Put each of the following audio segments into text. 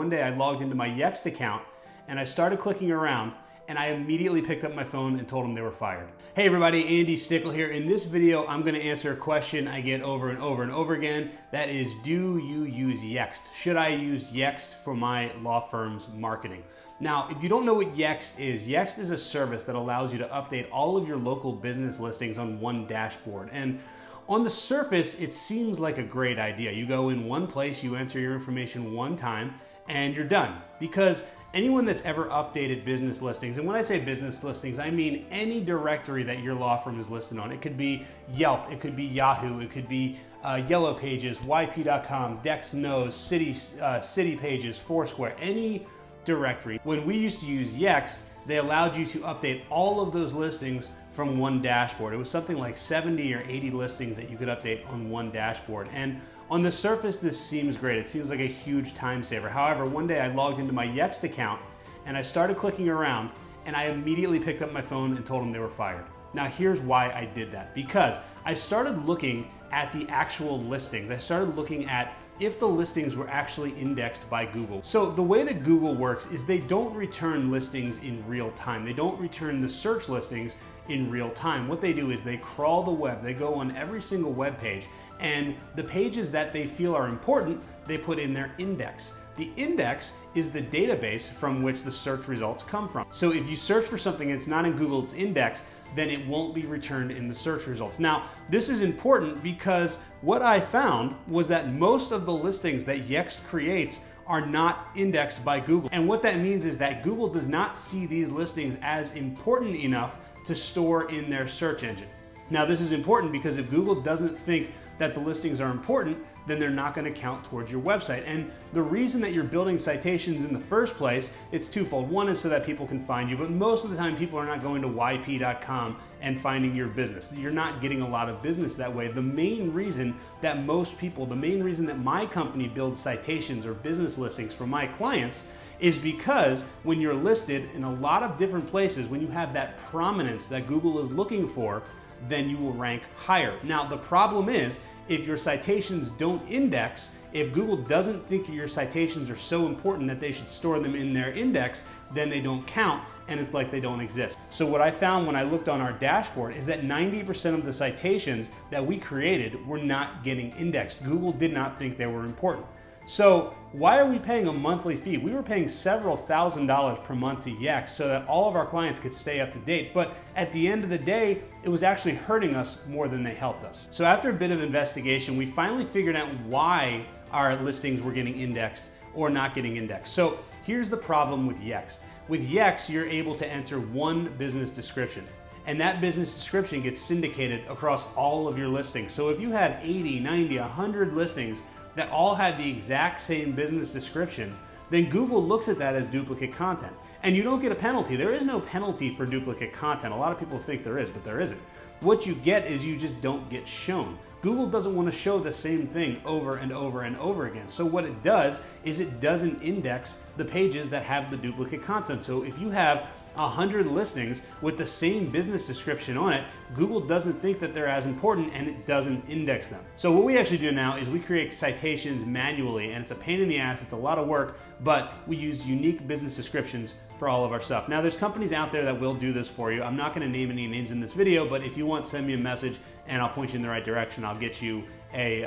one day I logged into my Yext account and I started clicking around, and I immediately picked up my phone and told them they were fired. Hey everybody, Andy Stickel here. In this video, I'm gonna answer a question I get over and over and over again. That is, do you use Yext? Should I use Yext for my law firm's marketing? Now, if you don't know what Yext is a service that allows you to update all of your local business listings on one dashboard. And on the surface, it seems like a great idea. You go in one place, you enter your information one time, and you're done. Because anyone that's ever updated business listings, and when I say business listings, I mean any directory that your law firm is listed on. It could be Yelp, it could be Yahoo, it could be Yellow Pages, YP.com, Dex Knows, City Pages, Foursquare, any directory. When we used to use Yext, they allowed you to update all of those listings from one dashboard. It was something like 70 or 80 listings that you could update on one dashboard. And on the surface, this seems great. It seems like a huge time saver. However, one day I logged into my Yext account and I started clicking around, and I immediately picked up my phone and told them they were fired. Now here's why I did that. Because I started looking at the actual listings. I started looking at if the listings were actually indexed by Google. So the way that Google works is they don't return listings in real time. They don't return the search listings in real time. What they do is they crawl the web. They go on every single web page, and the pages that they feel are important, they put in their index. The index is the database from which the search results come from. So if you search for something and it's not in Google's index, then it won't be returned in the search results. Now, this is important because what I found was that most of the listings that Yext creates are not indexed by Google. And what that means is that Google does not see these listings as important enough to store in their search engine. Now, this is important because if Google doesn't think that the listings are important, then they're not going to count towards your website. And the reason that you're building citations in the first place, it's twofold. One is so that people can find you, but most of the time people are not going to YP.com and finding your business. You're not getting a lot of business that way. The main reason that my company builds citations or business listings for my clients is because when you're listed in a lot of different places, when you have that prominence that Google is looking for, then you will rank higher. Now, the problem is, if your citations don't index, if Google doesn't think your citations are so important that they should store them in their index, then they don't count, and it's like they don't exist. So what I found when I looked on our dashboard is that 90% of the citations that we created were not getting indexed. Google did not think they were important. So why are we paying a monthly fee? We were paying several $1,000s per month to Yext so that all of our clients could stay up to date. But at the end of the day, it was actually hurting us more than they helped us. So after a bit of investigation, we finally figured out why our listings were getting indexed or not getting indexed. So here's the problem with Yext. With Yext, you're able to enter one business description, and that business description gets syndicated across all of your listings. So if you had 80, 90, 100 listings that all had the exact same business description, then Google looks at that as duplicate content. And you don't get a penalty. There is no penalty for duplicate content. A lot of people think there is, but there isn't. What you get is you just don't get shown. Google doesn't want to show the same thing over and over and over again. So what it does is it doesn't index the pages that have the duplicate content. So if you have 100 listings with the same business description on it, Google doesn't think that they're as important, and it doesn't index them. So what we actually do now is we create citations manually, and it's a pain in the ass, it's a lot of work, but we use unique business descriptions for all of our stuff. Now, there's companies out there that will do this for you. I'm not going to name any names in this video, but if you want, send me a message and I'll point you in the right direction. I'll get you a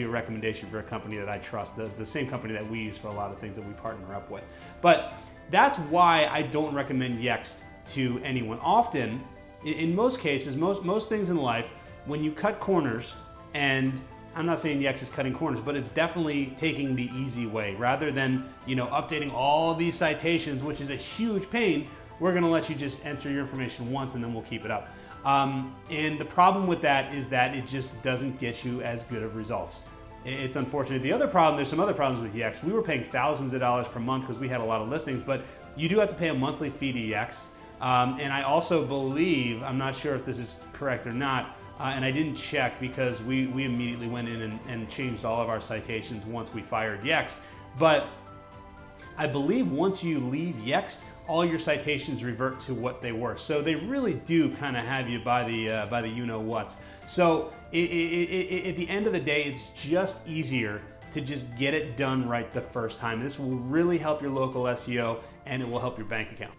recommendation for a company that I trust, the same company that we use for a lot of things that we partner up with. But that's why I don't recommend Yext to anyone. Often, in most cases, most things in life, when you cut corners, and I'm not saying Yext is cutting corners, but it's definitely taking the easy way. Rather than, updating all these citations, which is a huge pain, we're gonna let you just enter your information once and then we'll keep it up. And the problem with that is that it just doesn't get you as good of results. It's unfortunate. There's some other problems with Yext. We were paying thousands of dollars per month because we had a lot of listings, but you do have to pay a monthly fee to Yext. And I also believe, I'm not sure if this is correct or not, and I didn't check because we immediately went in and changed all of our citations once we fired Yext. But I believe once you leave Yext, all your citations revert to what they were. So they really do kind of have you by the you-know-whats. So at the end of the day, it's just easier to just get it done right the first time. This will really help your local SEO and it will help your bank account.